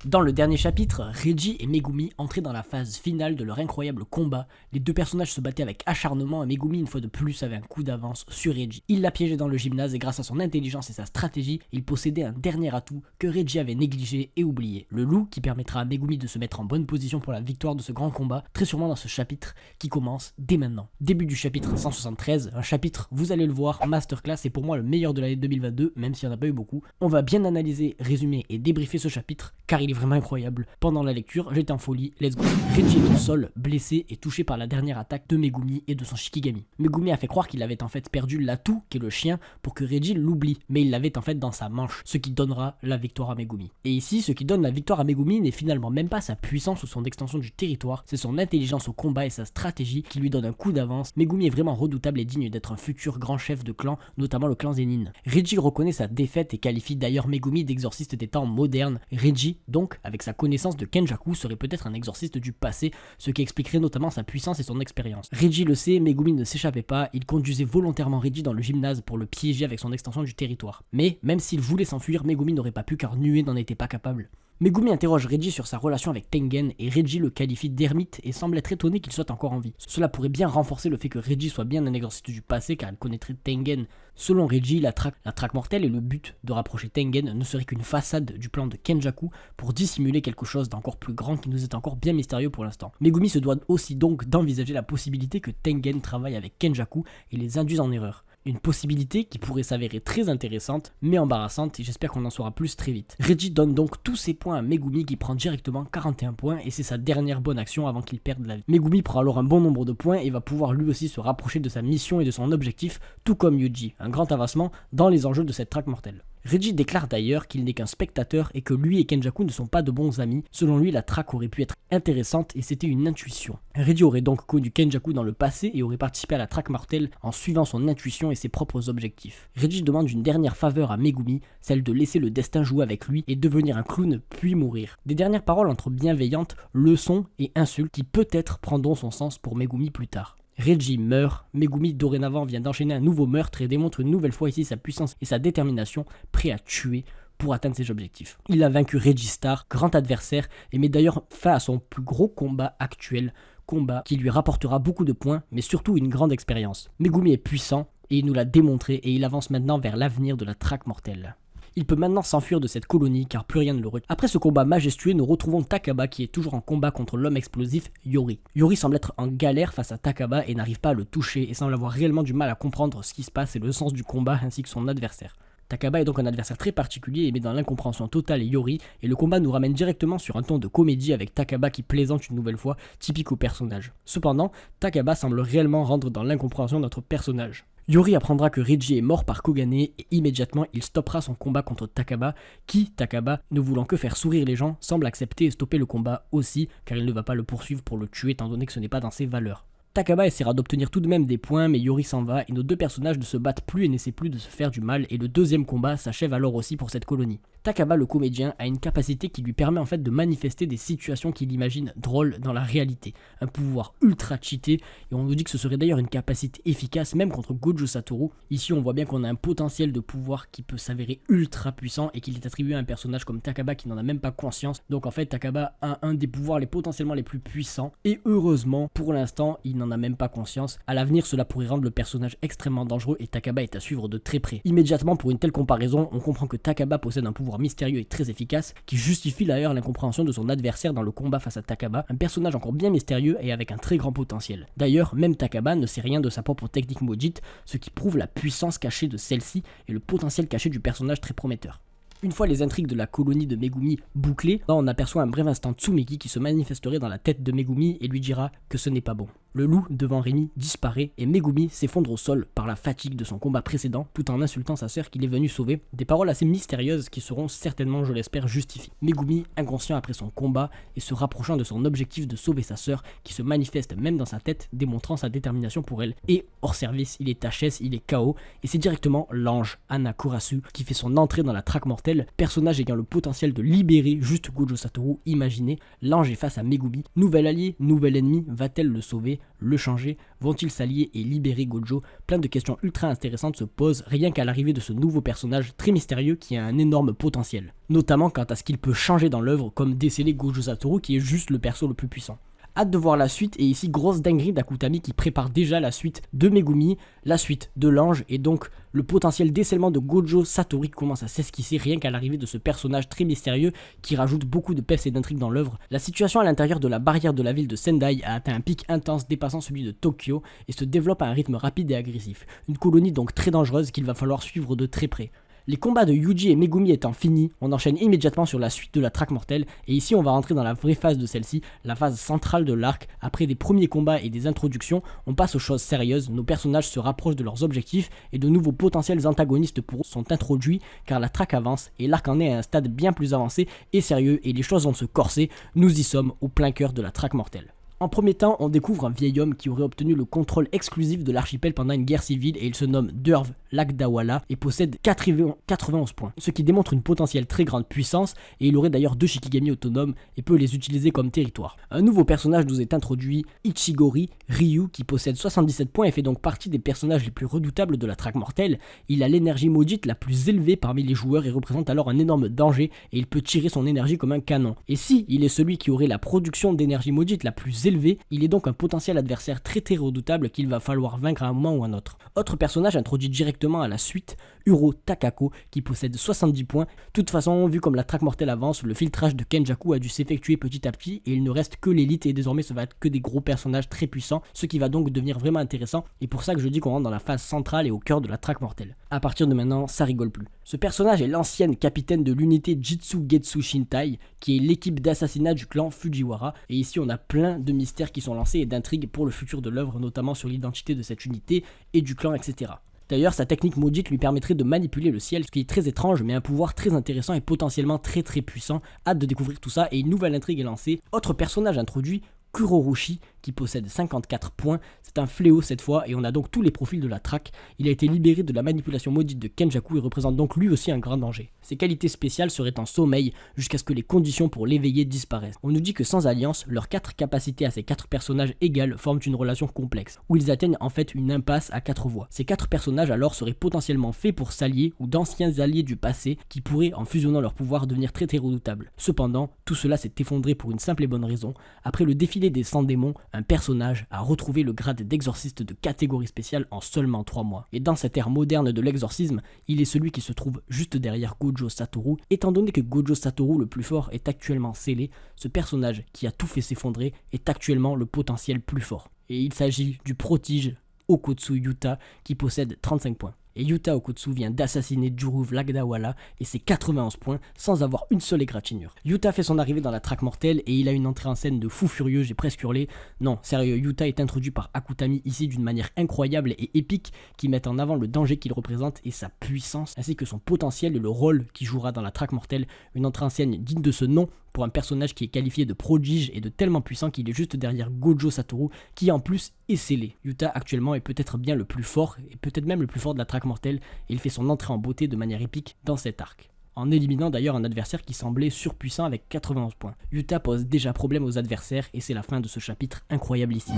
Dans le dernier chapitre, Reggie et Megumi entraient dans la phase finale de leur incroyable combat. Les deux personnages se battaient avec acharnement et Megumi une fois de plus avait un coup d'avance sur Reggie. Il l'a piégé dans le gymnase et grâce à son intelligence et sa stratégie, il possédait un dernier atout que Reggie avait négligé et oublié. Le loup qui permettra à Megumi de se mettre en bonne position pour la victoire de ce grand combat, très sûrement dans ce chapitre qui commence dès maintenant. Début du chapitre 173, un chapitre, vous allez le voir, masterclass, et pour moi le meilleur de l'année 2022, même s'il n'y en a pas eu beaucoup. On va bien analyser, résumer et débriefer ce chapitre car il est vraiment incroyable. Pendant la lecture, j'étais en folie, let's go. Reggie est au sol, blessé et touché par la dernière attaque de Megumi et de son Shikigami. Megumi a fait croire qu'il avait en fait perdu l'atout qu'est le chien pour que Reggie l'oublie, mais il l'avait en fait dans sa manche, ce qui donnera la victoire à Megumi. Et ici, ce qui donne la victoire à Megumi n'est finalement même pas sa puissance ou son extension du territoire, c'est son intelligence au combat et sa stratégie qui lui donne un coup d'avance. Megumi est vraiment redoutable et digne d'être un futur grand chef de clan, notamment le clan Zenin. Reggie reconnaît sa défaite et qualifie d'ailleurs Megumi d'exorciste des temps modernes. Reggie, donc, avec sa connaissance de Kenjaku, serait peut-être un exorciste du passé, ce qui expliquerait notamment sa puissance et son expérience. Reggie le sait, Megumi ne s'échappait pas, il conduisait volontairement Reggie dans le gymnase pour le piéger avec son extension du territoire. Mais, même s'il voulait s'enfuir, Megumi n'aurait pas pu car Nue n'en était pas capable. Megumi interroge Reggie sur sa relation avec Tengen et Reggie le qualifie d'ermite et semble être étonné qu'il soit encore en vie. Cela pourrait bien renforcer le fait que Reggie soit bien un exorciste du passé car il connaîtrait Tengen. Selon Reggie, la traque mortelle et le but de rapprocher Tengen ne serait qu'une façade du plan de Kenjaku pour dissimuler quelque chose d'encore plus grand qui nous est encore bien mystérieux pour l'instant. Megumi se doit aussi donc d'envisager la possibilité que Tengen travaille avec Kenjaku et les induise en erreur. Une possibilité qui pourrait s'avérer très intéressante, mais embarrassante, et j'espère qu'on en saura plus très vite. Reggie donne donc tous ses points à Megumi qui prend directement 41 points, et c'est sa dernière bonne action avant qu'il perde la vie. Megumi prend alors un bon nombre de points et va pouvoir lui aussi se rapprocher de sa mission et de son objectif, tout comme Yuji, un grand avancement dans les enjeux de cette traque mortelle. Reggie déclare d'ailleurs qu'il n'est qu'un spectateur et que lui et Kenjaku ne sont pas de bons amis. Selon lui, la traque aurait pu être intéressante et c'était une intuition. Reggie aurait donc connu Kenjaku dans le passé et aurait participé à la traque mortelle en suivant son intuition et ses propres objectifs. Reggie demande une dernière faveur à Megumi, celle de laisser le destin jouer avec lui et devenir un clown puis mourir. Des dernières paroles entre bienveillantes, leçons et insultes qui peut-être prendront son sens pour Megumi plus tard. Reggie meurt, Megumi dorénavant vient d'enchaîner un nouveau meurtre et démontre une nouvelle fois ici sa puissance et sa détermination, prêt à tuer pour atteindre ses objectifs. Il a vaincu Reggie Star, grand adversaire, et met d'ailleurs fin à son plus gros combat actuel, combat qui lui rapportera beaucoup de points, mais surtout une grande expérience. Megumi est puissant, et il nous l'a démontré, et il avance maintenant vers l'avenir de la traque mortelle. Il peut maintenant s'enfuir de cette colonie car plus rien ne le retient. Après ce combat majestueux, nous retrouvons Takaba qui est toujours en combat contre l'homme explosif Yori. Yori semble être en galère face à Takaba et n'arrive pas à le toucher et semble avoir réellement du mal à comprendre ce qui se passe et le sens du combat ainsi que son adversaire. Takaba est donc un adversaire très particulier et met dans l'incompréhension totale Yori et le combat nous ramène directement sur un ton de comédie avec Takaba qui plaisante une nouvelle fois, typique au personnage. Cependant, Takaba semble réellement rendre dans l'incompréhension notre personnage. Yori apprendra que Reggie est mort par Kogane et immédiatement il stoppera son combat contre Takaba qui, Takaba, ne voulant que faire sourire les gens, semble accepter et stopper le combat aussi car il ne va pas le poursuivre pour le tuer étant donné que ce n'est pas dans ses valeurs. Takaba essaiera d'obtenir tout de même des points mais Yori s'en va et nos deux personnages ne se battent plus et n'essaient plus de se faire du mal et le deuxième combat s'achève alors aussi pour cette colonie. Takaba le comédien a une capacité qui lui permet en fait de manifester des situations qu'il imagine drôles dans la réalité. Un pouvoir ultra cheaté et on nous dit que ce serait d'ailleurs une capacité efficace même contre Gojo Satoru. Ici on voit bien qu'on a un potentiel de pouvoir qui peut s'avérer ultra puissant et qu'il est attribué à un personnage comme Takaba qui n'en a même pas conscience. Donc en fait Takaba a un des pouvoirs potentiellement les plus puissants et heureusement pour l'instant il n'en a même pas conscience. À l'avenir cela pourrait rendre le personnage extrêmement dangereux et Takaba est à suivre de très près. Immédiatement pour une telle comparaison on comprend que Takaba possède un pouvoir mystérieux et très efficace qui justifie d'ailleurs l'incompréhension de son adversaire dans le combat face à Takaba, un personnage encore bien mystérieux et avec un très grand potentiel. D'ailleurs, même Takaba ne sait rien de sa propre technique maudite, ce qui prouve la puissance cachée de celle-ci et le potentiel caché du personnage très prometteur. Une fois les intrigues de la colonie de Megumi bouclées, là on aperçoit un bref instant Tsumeki qui se manifesterait dans la tête de Megumi et lui dira que ce n'est pas bon. Le loup, devant Remy, disparaît et Megumi s'effondre au sol par la fatigue de son combat précédent tout en insultant sa sœur qu'il est venu sauver. Des paroles assez mystérieuses qui seront certainement, je l'espère, justifiées. Megumi, inconscient après son combat et se rapprochant de son objectif de sauver sa sœur qui se manifeste même dans sa tête, démontrant sa détermination pour elle. Et hors service, il est HS, il est KO et c'est directement l'ange Anna Kurasu qui fait son entrée dans la traque mortelle mortelle, personnage ayant le potentiel de libérer juste Gojo Satoru. Imaginez, l'ange est face à Megumi. Nouvel allié, nouvel ennemi, va-t-elle le sauver, le changer? Vont-ils s'allier et libérer Gojo? Plein de questions ultra intéressantes se posent rien qu'à l'arrivée de ce nouveau personnage très mystérieux qui a un énorme potentiel. Notamment quant à ce qu'il peut changer dans l'œuvre, comme déceler Gojo Satoru qui est juste le perso le plus puissant. Hâte de voir la suite, et ici grosse dinguerie d'Akutami qui prépare déjà la suite de Megumi, la suite de l'ange, et donc le potentiel décèlement de Gojo Satoru commence à s'esquisser rien qu'à l'arrivée de ce personnage très mystérieux qui rajoute beaucoup de peps et d'intrigue dans l'œuvre. La situation à l'intérieur de la barrière de la ville de Sendai a atteint un pic intense dépassant celui de Tokyo et se développe à un rythme rapide et agressif. Une colonie donc très dangereuse qu'il va falloir suivre de très près. Les combats de Yuji et Megumi étant finis, on enchaîne immédiatement sur la suite de la traque mortelle, et ici on va rentrer dans la vraie phase de celle-ci, la phase centrale de l'arc. Après des premiers combats et des introductions, on passe aux choses sérieuses, nos personnages se rapprochent de leurs objectifs et de nouveaux potentiels antagonistes pour eux sont introduits car la traque avance et l'arc en est à un stade bien plus avancé et sérieux et les choses vont se corser, nous y sommes au plein cœur de la traque mortelle. En premier temps, on découvre un vieil homme qui aurait obtenu le contrôle exclusif de l'archipel pendant une guerre civile et il se nomme Durv Lagdawala et possède 91 points, ce qui démontre une potentielle très grande puissance et il aurait d'ailleurs 2 Shikigami autonomes et peut les utiliser comme territoire. Un nouveau personnage nous est introduit, Ichigori Ryu, qui possède 77 points et fait donc partie des personnages les plus redoutables de la traque mortelle. Il a l'énergie maudite la plus élevée parmi les joueurs et représente alors un énorme danger et il peut tirer son énergie comme un canon. Et si il est celui qui aurait la production d'énergie maudite la plus élevée, il est donc un potentiel adversaire très redoutable qu'il va falloir vaincre à un moment ou à un autre. Autre personnage introduit directement à la suite, Uro Takako, qui possède 70 points. De toute façon, vu comme la traque mortelle avance, le filtrage de Kenjaku a dû s'effectuer petit à petit et il ne reste que l'élite et désormais ça va être que des gros personnages très puissants, ce qui va donc devenir vraiment intéressant et pour ça que je dis qu'on rentre dans la phase centrale et au cœur de la traque mortelle. À partir de maintenant, ça rigole plus. Ce personnage est l'ancienne capitaine de l'unité Jitsu Getsu Shintai, qui est l'équipe d'assassinat du clan Fujiwara, et ici on a plein de mystères qui sont lancés et d'intrigues pour le futur de l'œuvre, notamment sur l'identité de cette unité et du clan, etc. D'ailleurs, sa technique maudite lui permettrait de manipuler le ciel, ce qui est très étrange, mais un pouvoir très intéressant et potentiellement très puissant. Hâte de découvrir tout ça, et une nouvelle intrigue est lancée. Autre personnage introduit, Kurorushi, qui possède 54 points, c'est un fléau cette fois et on a donc tous les profils de la traque. Il a été libéré de la manipulation maudite de Kenjaku et représente donc lui aussi un grand danger. Ses qualités spéciales seraient en sommeil jusqu'à ce que les conditions pour l'éveiller disparaissent. On nous dit que sans alliance, leurs 4 capacités à ces 4 personnages égales forment une relation complexe, où ils atteignent en fait une impasse à 4 voies. Ces 4 personnages alors seraient potentiellement faits pour s'allier ou d'anciens alliés du passé qui pourraient en fusionnant leurs pouvoirs devenir très redoutables. Cependant, tout cela s'est effondré pour une simple et bonne raison. Après le défilé des 100 démons, un personnage a retrouvé le grade d'exorciste de catégorie spéciale en seulement 3 mois. Et dans cette ère moderne de l'exorcisme, il est celui qui se trouve juste derrière Gojo Satoru. Étant donné que Gojo Satoru le plus fort est actuellement scellé, ce personnage qui a tout fait s'effondrer est actuellement le potentiel plus fort. Et il s'agit du prodige Okotsu Yuta qui possède 35 points. Et Yuta Okotsu vient d'assassiner Durv Lagdawala et c'est 91 points sans avoir une seule égratignure. Yuta fait son arrivée dans la traque mortelle et il a une entrée en scène de fou furieux, j'ai presque hurlé. Non, sérieux, Yuta est introduit par Akutami ici d'une manière incroyable et épique qui met en avant le danger qu'il représente et sa puissance ainsi que son potentiel et le rôle qu'il jouera dans la traque mortelle. Une entrée en scène digne de ce nom pour un personnage qui est qualifié de prodige et de tellement puissant qu'il est juste derrière Gojo Satoru qui en plus est scellé. Yuta actuellement est peut-être bien le plus fort et peut-être même le plus fort de la traque mortelle et il fait son entrée en beauté de manière épique dans cet arc, en éliminant d'ailleurs un adversaire qui semblait surpuissant avec 91 points. Yuta pose déjà problème aux adversaires et c'est la fin de ce chapitre incroyable ici.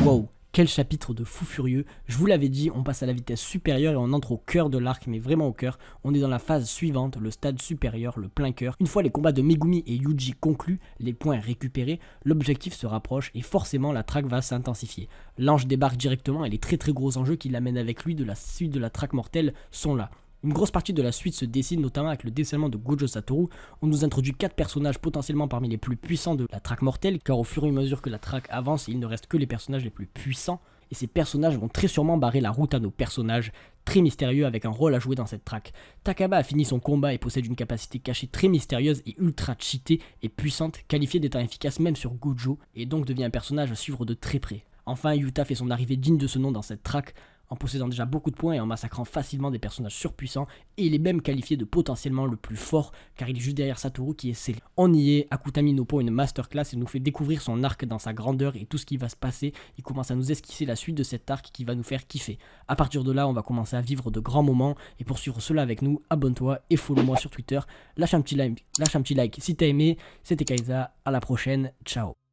Wow, quel chapitre de fou furieux. Je vous l'avais dit, on passe à la vitesse supérieure et on entre au cœur de l'arc, mais vraiment au cœur. On est dans la phase suivante, le stade supérieur, le plein cœur. Une fois les combats de Megumi et Yuji conclus, les points récupérés, l'objectif se rapproche et forcément la traque va s'intensifier. L'ange débarque directement et les très gros enjeux qui l'amènent avec lui de la suite de la traque mortelle sont là. Une grosse partie de la suite se dessine notamment avec le décèlement de Gojo Satoru. On nous introduit 4 personnages potentiellement parmi les plus puissants de la traque mortelle, car au fur et à mesure que la traque avance, il ne reste que les personnages les plus puissants. Et ces personnages vont très sûrement barrer la route à nos personnages très mystérieux avec un rôle à jouer dans cette traque. Takaba a fini son combat et possède une capacité cachée très mystérieuse et ultra cheatée et puissante, qualifiée d'étant efficace même sur Gojo, et donc devient un personnage à suivre de très près. Enfin, Yuta fait son arrivée digne de ce nom dans cette track. en possédant déjà beaucoup de points et en massacrant facilement des personnages surpuissants, et il est même qualifié de potentiellement le plus fort car il est juste derrière Satoru qui est scellé. On y est, Akutami no Po, une masterclass, il nous fait découvrir son arc dans sa grandeur et tout ce qui va se passer. Il commence à nous esquisser la suite de cet arc qui va nous faire kiffer. À partir de là, on va commencer à vivre de grands moments, et pour suivre cela avec nous, abonne-toi et follow-moi sur Twitter. Lâche un petit like si t'as aimé. C'était Kaiza, à la prochaine, ciao.